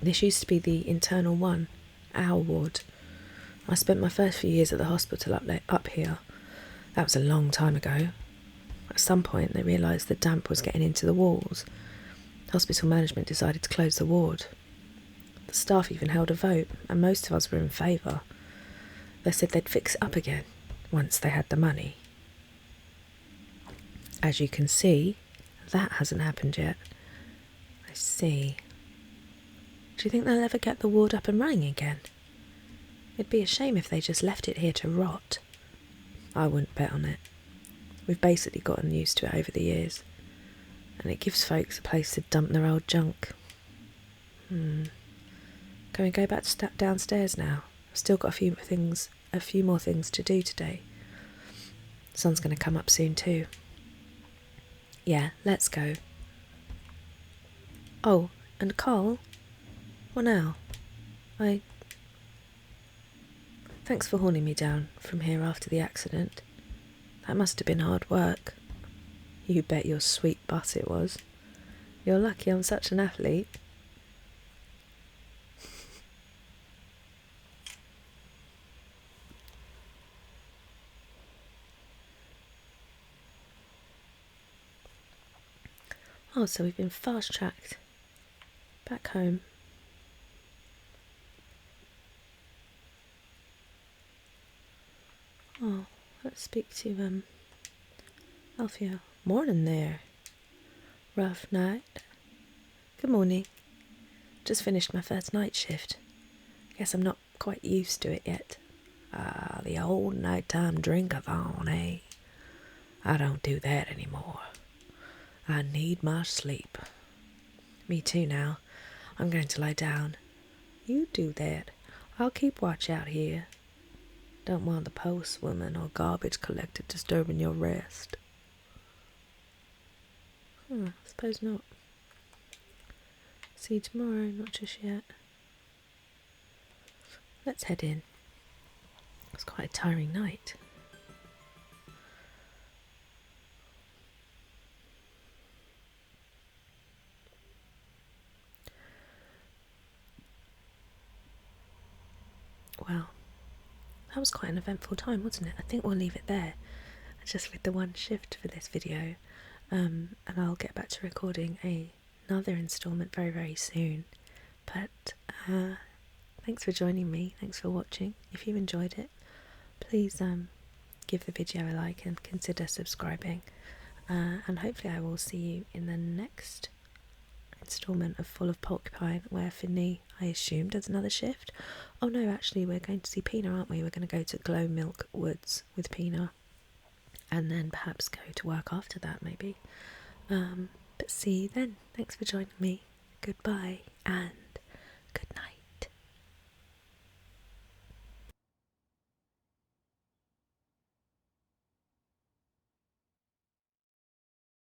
This used to be the internal one, our ward. I spent my first few years at the hospital up here. That was a long time ago. At some point they realised the damp was getting into the walls. Hospital management decided to close the ward. The staff even held a vote, and most of us were in favour. They said they'd fix it up again once they had the money. As you can see, that hasn't happened yet. I see. Do you think they'll ever get the ward up and running again? It'd be a shame if they just left it here to rot. I wouldn't bet on it. We've basically gotten used to it over the years, and it gives folks a place to dump their old junk. Can we go back downstairs now? I've still got a few more things to do today. The sun's going to come up soon too. Yeah, let's go. Oh, and Carl? What now? Thanks for hauling me down from here after the accident. That must have been hard work. You bet your sweet butt it was. You're lucky I'm such an athlete. Oh, so we've been fast-tracked back home. Oh, let's speak to, Alfia. Morning there. Rough night? Good morning. Just finished my first night shift. Guess I'm not quite used to it yet. The old nighttime drink-a-thon, eh? I don't do that anymore. I need my sleep. Me too now. I'm going to lie down. You do that. I'll keep watch out here. Don't want the postwoman or garbage collector disturbing your rest. I suppose not. See you tomorrow, not just yet. Let's head in. It's quite a tiring night. Well, that was quite an eventful time, wasn't it? I think we'll leave it there, just with the one shift for this video, and I'll get back to recording another instalment very, very soon. But thanks for joining me, thanks for watching. If you enjoyed it, please give the video a like and consider subscribing, and hopefully I will see you in the next instalment of Full of Porcupine, where Finley, I assume, does another shift. Oh no, actually we're going to see Pina, aren't we? We're going to go to Glow Milk Woods with Pina, and then perhaps go to work after that, maybe. But see you then. Thanks for joining me. Goodbye and good night.